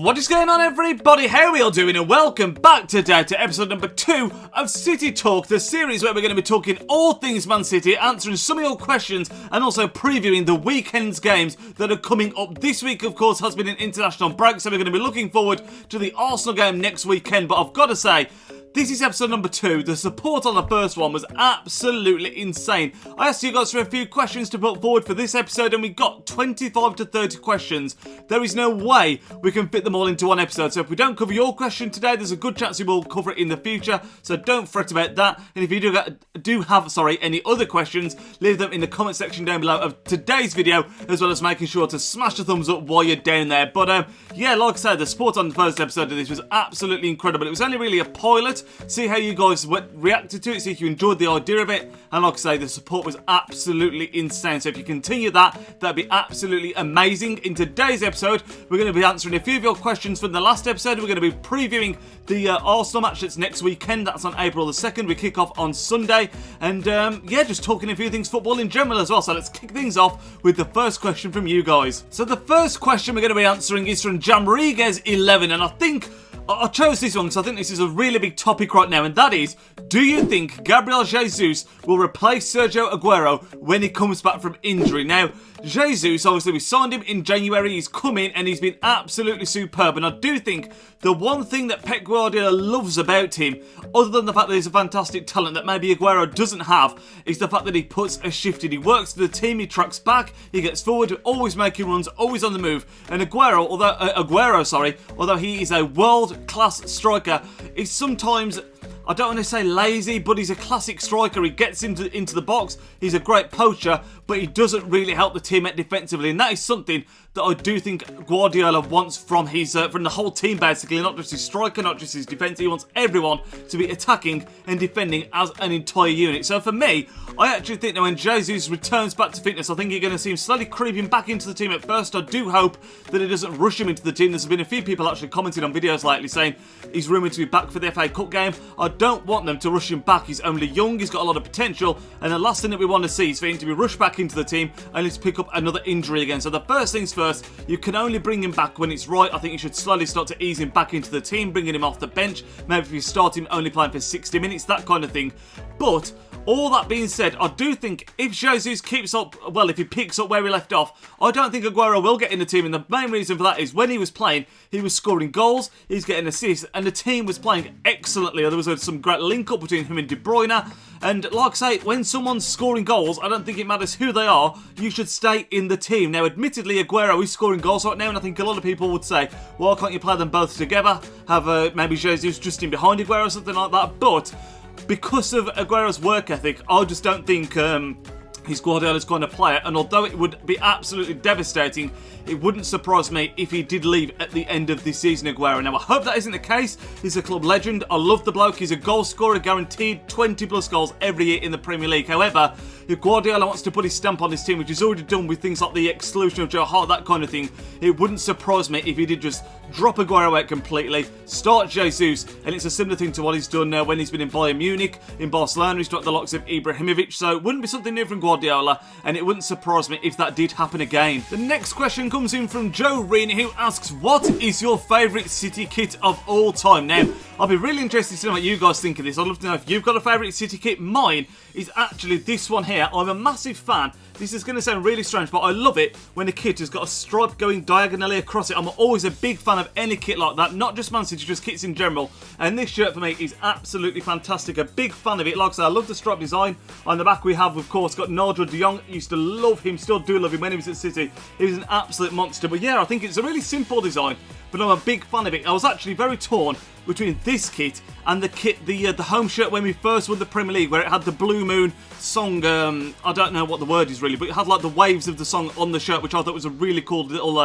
What is going on, everybody? How are we all doing? And welcome back today to episode number 2 of City Talk, the series where we're going to be talking all things Man City, answering some of your questions and also previewing the weekend's games that are coming up. This week, of course, has been an international break, so we're going to be looking forward to the Arsenal game next weekend. But I've got to say, this is episode number 2. The support on the first one was absolutely insane. I asked you guys for a few questions to put forward for this episode, and we got 25 to 30 questions. There is no way we can fit them all into one episode, so if we don't cover your question today, there's a good chance we will cover it in the future, so don't fret about that. And if you do have any other questions, leave them in the comment section down below of today's video, as well as making sure to smash the thumbs up while you're down there. But yeah, like I said, the support on the first episode of this was absolutely incredible. It was only really a pilot. See how you guys reacted to it, see if you enjoyed the idea of it, and like I say, the support was absolutely insane. So if you continue that, that'd be absolutely amazing. In today's episode, we're going to be answering a few of your questions from the last episode. We're going to be previewing the Arsenal match that's next weekend. That's on April the 2nd. We kick off on Sunday, and yeah, just talking a few things football in general as well. So let's kick things off with the first question from you guys. So the first question we're going to be answering is from Jamriguez11, and I chose this one because I think this is a really big topic right now, and that is, do you think Gabriel Jesus will replace Sergio Aguero when he comes back from injury? Now, Jesus, obviously we signed him in January, he's come in and he's been absolutely superb, and I do think the one thing that Pep Guardiola loves about him, other than the fact that he's a fantastic talent that maybe Aguero doesn't have, is the fact that he puts a shift in. He works for the team, he tracks back, he gets forward, always making runs, always on the move. And Aguero, although he is a world-class striker, is sometimes, I don't want to say lazy, but he's a classic striker. He gets into the box, he's a great poacher, but he doesn't really help the team out defensively, and that is something that I do think Guardiola wants from the whole team, basically, not just his striker, not just his defence. He wants everyone to be attacking and defending as an entire unit. So for me, I actually think that when Jesus returns back to fitness, I think you're going to see him slowly creeping back into the team at first. I do hope that it doesn't rush him into the team. There's been a few people actually commenting on videos lately saying he's rumoured to be back for the FA Cup game. I don't want them to rush him back. He's only young, he's got a lot of potential, and the last thing that we want to see is for him to be rushed back into the team and to pick up another injury again. So the first things first, you can only bring him back when it's right. I think you should slowly start to ease him back into the team, bringing him off the bench. Maybe if you start him only playing for 60 minutes, that kind of thing. But all that being said, I do think if Jesus if he picks up where he left off, I don't think Aguero will get in the team, and the main reason for that is when he was playing, he was scoring goals, he's getting assists, and the team was playing excellently. There was some great link-up between him and De Bruyne, and like I say, when someone's scoring goals, I don't think it matters who they are, you should stay in the team. Now, admittedly, Aguero is scoring goals right now, and I think a lot of people would say, why can't you play them both together, have maybe Jesus just in behind Aguero or something like that, but because of Aguero's work ethic, I just don't think he's Guardiola's kind of player, and although it would be absolutely devastating, it wouldn't surprise me if he did leave at the end of this season, Aguero. Now, I hope that isn't the case. He's a club legend. I love the bloke. He's a goal scorer, guaranteed 20 plus goals every year in the Premier League. However, if Guardiola wants to put his stamp on his team, which he's already done with things like the exclusion of Joe Hart, that kind of thing, it wouldn't surprise me if he did just drop Aguero out completely, start Jesus, and it's a similar thing to what he's done when he's been in Bayern Munich, in Barcelona, he's dropped the likes of Ibrahimovic, so it wouldn't be something new from Guardiola, and it wouldn't surprise me if that did happen again. The next question comes in from Joe Hart, who asks, what is your favourite City kit of all time? Now, I'll be really interested to know what you guys think of this. I'd love to know if you've got a favourite City kit. Mine is actually this one here. I'm a massive fan. This is going to sound really strange, but I love it when a kit has got a stripe going diagonally across it. I'm always a big fan of any kit like that, not just Man City, just kits in general. And this shirt for me is absolutely fantastic. A big fan of it. Like I said, I love the stripe design. On the back we have, of course, got Nigel de Jong. Used to love him, still do love him when he was at City. He was an absolute monster. But yeah, I think it's a really simple design, but I'm a big fan of it. I was actually very torn between this kit and the kit, the home shirt when we first won the Premier League, where it had the Blue Moon song, I don't know what the word is really, but it had like the waves of the song on the shirt, which I thought was a really cool little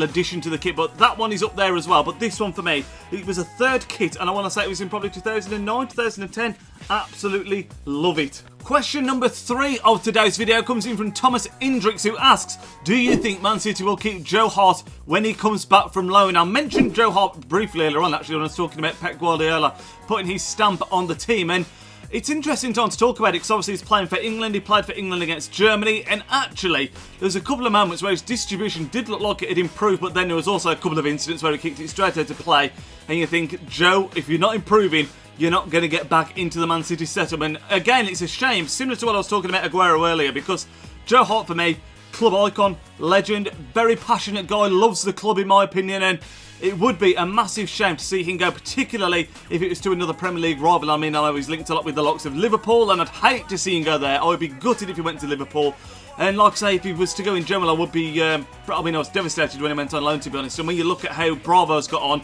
addition to the kit. But that one is up there as well. But this one for me, it was a third kit, and I want to say it was in probably 2009, 2010. Absolutely love it. Question number 3 of today's video comes in from Thomas Indrix, who asks, do you think Man City will keep Joe Hart when he comes back from loan? I mentioned Joe Hart briefly earlier on, actually, when I was talking about Pep Guardiola putting his stamp on the team, and it's interesting time to talk about it because obviously he's playing for England. He played for England against Germany, and actually there's a couple of moments where his distribution did look like it had improved, but then there was also a couple of incidents where he kicked it straight out to play, and you think, Joe, if you're not improving, you're not going to get back into the Man City setup. And again, it's a shame, similar to what I was talking about Aguero earlier, because Joe Hart, for me, club icon, legend, very passionate guy, loves the club in my opinion, and it would be a massive shame to see him go, particularly if it was to another Premier League rival. I mean, I know he's linked a lot with the likes of Liverpool, and I'd hate to see him go there. I would be gutted if he went to Liverpool. And like I say, if he was to go in general, I would be, I was devastated when he went on loan, to be honest. And when you look at how Bravo's got on,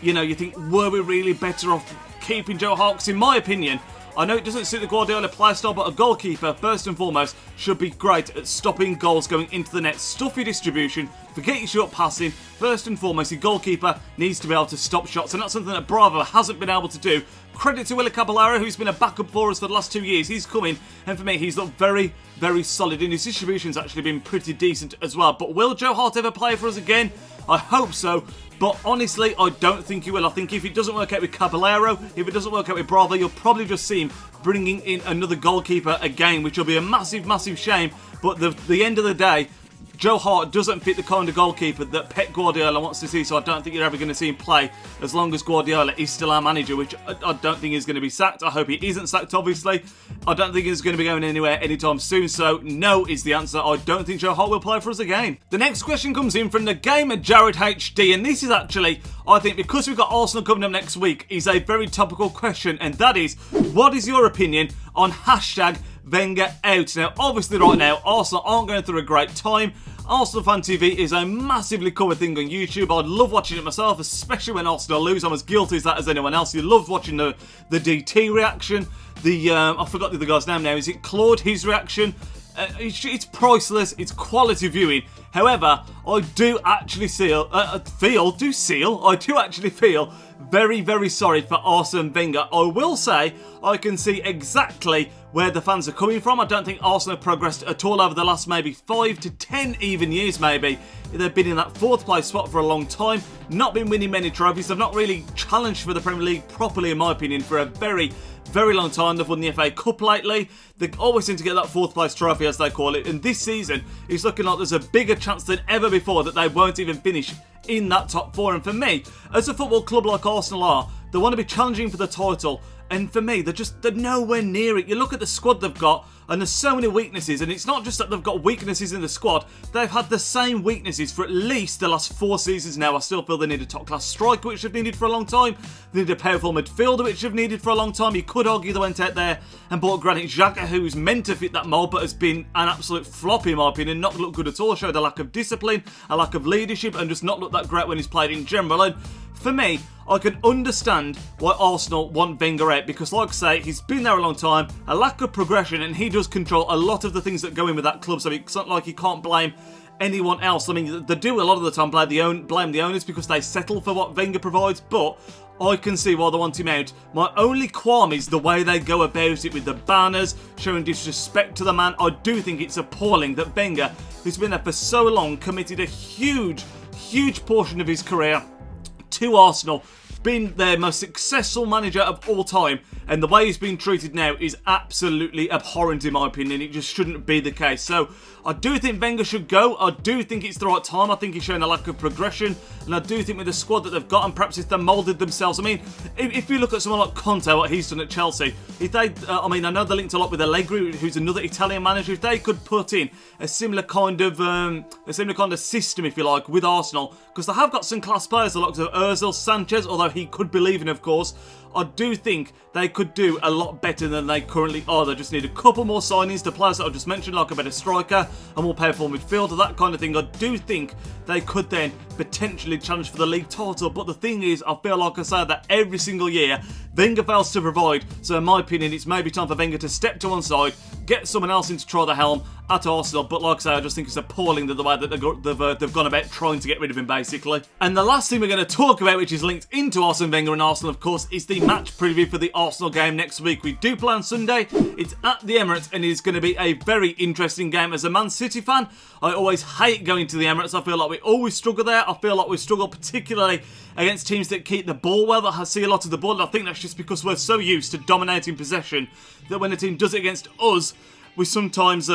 you know, you think, were we really better off keeping Joe Hart? 'Cause in my opinion, I know it doesn't suit the Guardiola play style, but a goalkeeper, first and foremost, should be great at stopping goals going into the net. Stuff your distribution, forget your short passing. First and foremost, your goalkeeper needs to be able to stop shots, and that's something that Bravo hasn't been able to do. Credit to Willy Caballero, who's been a backup for us for the last 2 years. He's coming, and for me, he's looked very, very solid, and his distribution's actually been pretty decent as well. But will Joe Hart ever play for us again? I hope so. But honestly, I don't think he will. I think if it doesn't work out with Caballero, if it doesn't work out with Bravo, you'll probably just see him bringing in another goalkeeper again, which will be a massive, massive shame. But the end of the day, Joe Hart doesn't fit the kind of goalkeeper that Pep Guardiola wants to see, so I don't think you're ever going to see him play as long as Guardiola is still our manager, which I don't think is going to be sacked. I hope he isn't sacked, obviously. I don't think he's going to be going anywhere anytime soon, so no is the answer. I don't think Joe Hart will play for us again. The next question comes in from the gamer Jared HD, and this is actually, I think, because we've got Arsenal coming up next week, is a very topical question, and that is, what is your opinion on hashtag Wenger out? Now, obviously right now, Arsenal aren't going through a great time. Arsenal Fan TV is a massively covered thing on YouTube. I love watching it myself, especially when Arsenal lose. I'm as guilty as that as anyone else. You love watching the DT reaction. I forgot the other guy's name now. Is it Claude? His reaction. It's priceless. It's quality viewing. However, I do actually feel very, very sorry for Arsene Wenger. I will say I can see exactly where the fans are coming from. I don't think Arsenal have progressed at all over the last maybe 5 to 10 even years maybe. They've been in that 4th place spot for a long time, not been winning many trophies. They've not really challenged for the Premier League properly, in my opinion, for a very, very long time. They've won the FA Cup lately. They always seem to get that 4th place trophy, as they call it. And this season, it's looking like there's a bigger chance than ever before that they won't even finish in that top 4. And for me, as a football club like Arsenal are, they want to be challenging for the title. And for me, they're nowhere near it. You look at the squad they've got, and there's so many weaknesses. And it's not just that they've got weaknesses in the squad. They've had the same weaknesses for at least the last 4 seasons now. I still feel they need a top-class striker, which they've needed for a long time. They need a powerful midfielder, which they've needed for a long time. You could argue they went out there and bought Granit Xhaka, who's meant to fit that mould, but has been an absolute flop, in my opinion. Not looked good at all. Showed a lack of discipline, a lack of leadership, and just not looked that great when he's played in general. And for me, I can understand why Arsenal want Wenger out, because like I say, he's been there a long time, a lack of progression, and he does control a lot of the things that go in with that club, so it's not like you can't blame anyone else. I mean, they do a lot of the time blame the owners because they settle for what Wenger provides, but I can see why they want him out. My only qualm is the way they go about it with the banners, showing disrespect to the man. I do think it's appalling that Wenger, who's been there for so long, committed a huge portion of his career to Arsenal, been their most successful manager of all time, and the way he's being treated now is absolutely abhorrent in my opinion. It just shouldn't be the case. So I do think Wenger should go. I do think it's the right time. I think he's showing a lack of progression, and I do think with the squad that they've got, and perhaps if they moulded themselves, I mean, if you look at someone like Conte, what he's done at Chelsea, if they, I know they're linked a lot with Allegri, who's another Italian manager. If they could put in a similar kind of system, if you like, with Arsenal, because they have got some class players, the likes of Ozil, Sanchez, although he could be leaving, of course. I do think they could do a lot better than they currently are. They just need a couple more signings. The players that I've just mentioned, like a better striker, a more powerful midfielder, that kind of thing. I do think they could then potentially challenge for the league title. But the thing is, I feel like I say that every single year, Wenger fails to provide. So in my opinion, it's maybe time for Wenger to step to one side, get someone else in to try the helm at Arsenal. But like I say, I just think it's appalling that the way that they've gone about trying to get rid of him, basically. And the last thing we're going to talk about, which is linked into Arsene Wenger and Arsenal, of course, is the match preview for the Arsenal game next week. We do play on Sunday. It's at the Emirates and it's going to be a very interesting game. As a Man City fan, I always hate going to the Emirates. I feel like we always struggle there. I feel like we struggle particularly against teams that keep the ball well, that see a lot of the ball. And I think that's just because we're so used to dominating possession that when a team does it against us, we sometimes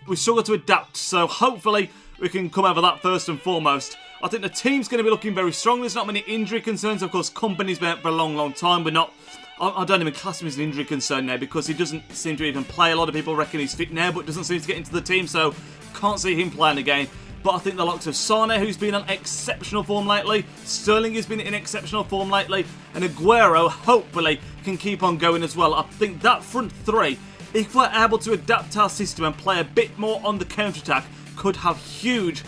we struggle to adapt. So hopefully we can come over that first and foremost. I think the team's going to be looking very strong. There's not many injury concerns. Of course, Company's been out for a long, long time. I don't even class him as an injury concern now because he doesn't seem to even play. A lot of people reckon he's fit now, but doesn't seem to get into the team, so can't see him playing again. But I think the likes of Sane, who's been on exceptional form lately, Sterling has been in exceptional form lately, and Aguero, hopefully, can keep on going as well. I think that front three, if we're able to adapt our system and play a bit more on the counter-attack, could have huge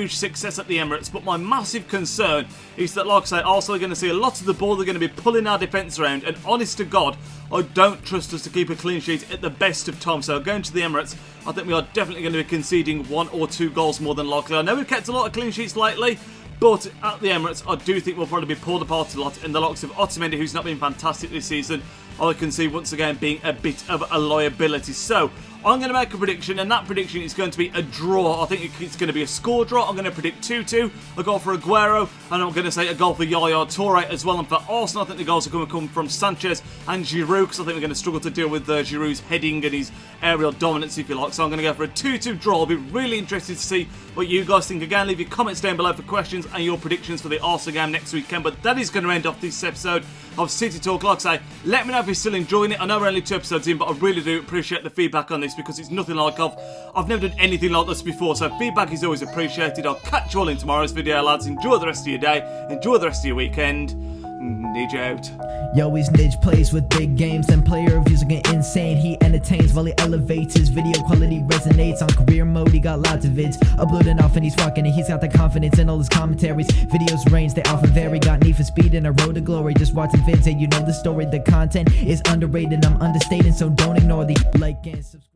success at the Emirates. But my massive concern is that, like I say, Arsenal are going to see a lot of the ball. They're going to be pulling our defence around, and honest to God, I don't trust us to keep a clean sheet at the best of times. So going to the Emirates, I think we are definitely going to be conceding 1 or 2 goals more than likely. I know we've kept a lot of clean sheets lately, but at the Emirates, I do think we'll probably be pulled apart a lot. And the likes of Otamendi, who's not been fantastic this season, I can see once again being a bit of a liability. So I'm going to make a prediction, and that prediction is going to be a draw. I think it's going to be a score draw. I'm going to predict 2-2, a goal for Aguero, and I'm going to say a goal for Yaya Toure as well. And for Arsenal, I think the goals are going to come from Sanchez and Giroud, because I think we're going to struggle to deal with Giroud's heading and his aerial dominance, if you like. So I'm going to go for a 2-2 draw. I'll be really interested to see what you guys think. Again, leave your comments down below for questions and your predictions for the Arsenal game next weekend. But that is going to end off this episode of City Talk. Like I say, let me know if you're still enjoying it. I know we're only 2 episodes in, but I really do appreciate the feedback on this because it's nothing like I've never done anything like this before, so feedback is always appreciated. I'll catch you all in tomorrow's video, lads. Enjoy the rest of your day, enjoy the rest of your weekend. Nidge out. Yo, he's Nidge, plays with big games and player reviews are getting insane. He entertains while he elevates, his video quality resonates. On career mode, he got lots of vids uploading off and he's rocking it. He's got the confidence in all his commentaries. Videos range, they often vary. Got need for speed and a road to glory. Just watching vids and you know the story. The content is underrated, I'm understating, so don't ignore the like and subscribe.